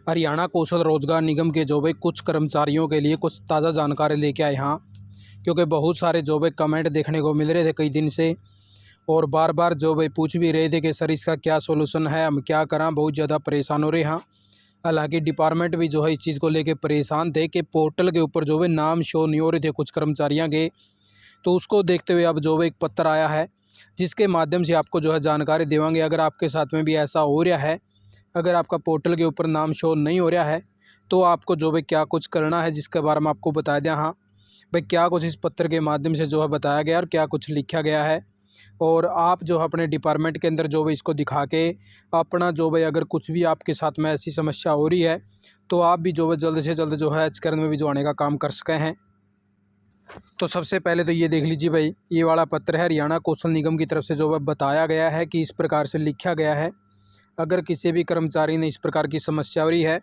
हरियाणा कौशल रोजगार निगम के जो भाई कुछ कर्मचारियों के लिए कुछ ताज़ा जानकारी लेके आए यहाँ, क्योंकि बहुत सारे जो भाई कमेंट देखने को मिल रहे थे कई दिन से, और बार बार जो भाई पूछ भी रहे थे कि सर इसका क्या सोल्यूशन है, हम क्या करें, बहुत ज़्यादा परेशान हो रहे हैं। हालांकि डिपार्टमेंट भी जो है इस चीज़ को लेके परेशान थे कि पोर्टल के ऊपर जो है नाम शो नहीं हो रहे थे कुछ कर्मचारियों के। तो उसको देखते हुए अब जो है एक पत्र आया है, जिसके माध्यम से आपको जो है जानकारी देवांगे। अगर आपके साथ में भी ऐसा हो रहा है, अगर आपका पोर्टल के ऊपर नाम शो नहीं हो रहा है, तो आपको जो भाई क्या कुछ करना है, जिसके बारे में आपको बता दें। हाँ भाई, क्या कुछ इस पत्र के माध्यम से जो है बताया गया और क्या कुछ लिखा गया है, और आप जो है अपने डिपार्टमेंट के अंदर जो भाई इसको दिखा के अपना जो भाई अगर कुछ भी आपके साथ में ऐसी समस्या हो रही है, तो आप भी जो है जल्द से जल्द जो है एचकरण में भी जो आने का काम कर सके हैं। तो सबसे पहले तो ये देख लीजिए भाई, ये वाला पत्र है हरियाणा कौशल निगम की तरफ से जो है बताया गया है कि इस प्रकार से लिखा गया है। अगर किसी भी कर्मचारी ने इस प्रकार की समस्या हो रही है,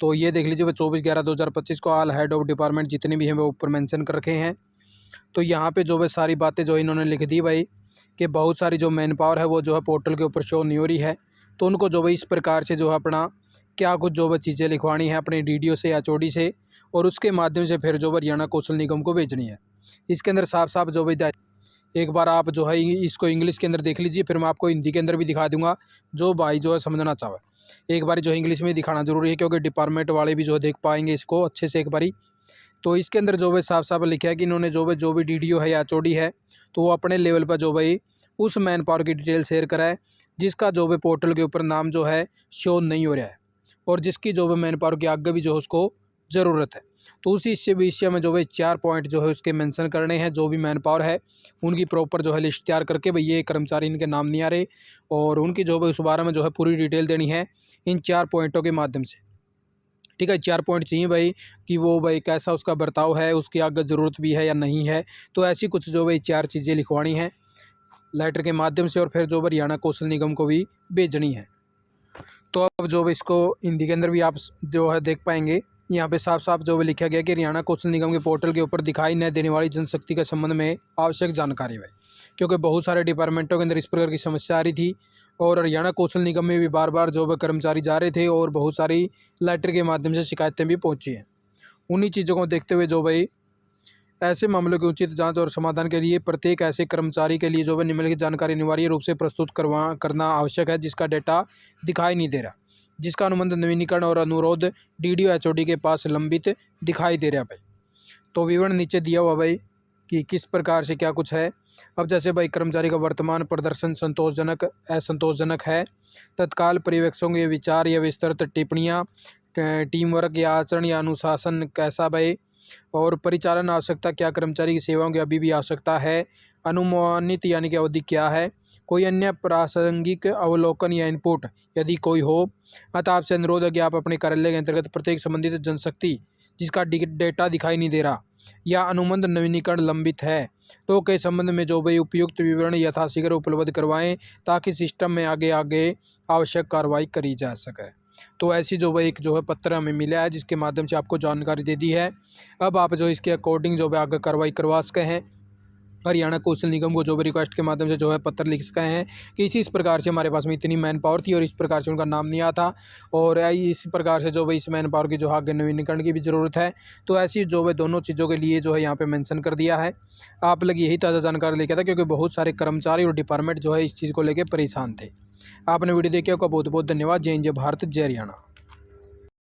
तो ये देख लीजिए 24/11/2025 को ऑल हेड ऑफ डिपार्टमेंट जितने भी हैं वो ऊपर मेंशन कर रखे हैं। तो यहाँ पे जो है सारी बातें जो इन्होंने लिख दी भाई, कि बहुत सारी जो मैन पावर है वो जो है पोर्टल के ऊपर शो नहीं हो रही है, तो उनको जो है इस प्रकार से जो है अपना क्या कुछ जो है चीज़ें लिखवानी है अपने डीडीओ से या चोडी से, और उसके माध्यम से फिर जो है हरियाणा कौशल निगम को भेजनी है। इसके अंदर साफ साफ जो भाई, एक बार आप जो है इसको इंग्लिश के अंदर देख लीजिए, फिर मैं आपको हिंदी के अंदर भी दिखा दूंगा, जो भाई जो है समझना चाहे। एक बार जो इंग्लिश में दिखाना जरूरी है, क्योंकि डिपार्टमेंट वाले भी जो है देख पाएंगे इसको अच्छे से एक बारी। तो इसके अंदर जो है साफ साफ लिखा है कि इन्होंने जो भी डीडीओ है या एचओडी है, तो वो अपने लेवल पर जो भाई उस मैन पावर की डिटेल शेयर कराए जिसका जो भी पोर्टल के ऊपर नाम जो है शो नहीं हो रहा है, और जिसकी जो भी मैन पावर की आगे भी जो है उसको ज़रूरत है। तो उसी विषय में जो है 4 पॉइंट जो है उसके मेंशन करने हैं। जो भी मैन पावर है उनकी प्रॉपर जो है लिस्ट तैयार करके भाई ये कर्मचारी इनके नाम नहीं आ रहे, और उनकी जो है उस बारे में जो है पूरी डिटेल देनी है इन 4 पॉइंटों के माध्यम से। ठीक है, 4 पॉइंट चाहिए भाई कि वो भाई कैसा उसका बर्ताव है, उसकी आगे ज़रूरत भी है या नहीं है। तो ऐसी कुछ जो भाई 4 चीज़ें लिखवानी है लेटर के माध्यम से, और फिर जो हरियाणा कौशल निगम को भी भेजनी है। तो अब जो इसको हिंदी के अंदर भी आप जो है देख पाएंगे, यहाँ पे साफ साफ जो भी लिखा गया कि हरियाणा कौशल निगम के पोर्टल के ऊपर दिखाई न देने वाली जनशक्ति के संबंध में आवश्यक जानकारी है। क्योंकि बहुत सारे डिपार्टमेंटों के अंदर इस प्रकार की समस्या आ रही थी, और हरियाणा कौशल निगम में भी बार बार जो है कर्मचारी जा रहे थे, और बहुत सारी लेटर के माध्यम से शिकायतें भी पहुँची हैं। उन्हीं चीज़ों को देखते हुए जो भाई ऐसे मामलों की उचित जांच और समाधान के लिए प्रत्येक ऐसे कर्मचारी के लिए जो है निम्नलिखित जानकारी अनिवार्य रूप से प्रस्तुत करना आवश्यक है, जिसका डेटा दिखाई नहीं दे रहा, जिसका अनुबंध नवीनीकरण और अनुरोध डीडीओ एचओडी के पास लंबित दिखाई दे रहा भाई। तो विवरण नीचे दिया हुआ भाई कि किस प्रकार से क्या कुछ है। अब जैसे भाई कर्मचारी का वर्तमान प्रदर्शन संतोषजनक असंतोषजनक है, तत्काल पर्यवेक्षकों के विचार या विस्तृत टिप्पणियाँ, टीम वर्क या आचरण या अनुशासन कैसा भाई, और परिचालन आवश्यकता, क्या कर्मचारी की सेवाओं की अभी भी आवश्यकता है, अनुमानित यानी कि अवधि क्या है, कोई अन्य प्रासंगिक अवलोकन या इनपुट यदि कोई हो। अतः आपसे अनुरोध है कि आप अपने कार्यालय के अंतर्गत प्रत्येक संबंधित जनशक्ति जिसका डेटा दिखाई नहीं दे रहा या अनुबंध नवीनीकरण लंबित है, तो के संबंध में जो भी उपयुक्त विवरण यथाशीघ्र उपलब्ध करवाएं, ताकि सिस्टम में आगे आवश्यक कार्रवाई करी जा सके। तो ऐसी जो है एक जो है पत्र हमें मिला है, जिसके माध्यम से आपको जानकारी दे दी है। अब आप जो इसके अकॉर्डिंग जो है आगे कार्रवाई करवा सके हैं। हरियाणा कौशल निगम को जो भी रिक्वेस्ट के माध्यम से जो है पत्र लिख सके हैं कि इस प्रकार से हमारे पास में इतनी मैन पावर थी और इस प्रकार से उनका नाम नहीं आता, और इस प्रकार से जो भाई इस मैन पावर की जो आगे नवीनीकरण की भी ज़रूरत है। तो ऐसी जो है दोनों चीज़ों के लिए जो है यहाँ पे मेंशन कर दिया है। आप लोग यही ताज़ा जानकारी लेके था, क्योंकि बहुत सारे कर्मचारी और डिपार्टमेंट जो है इस चीज़ को लेकर परेशान थे। आपने वीडियो देखिए, आपका बहुत बहुत धन्यवाद। जय हिंद, जय भारत, जय हरियाणा।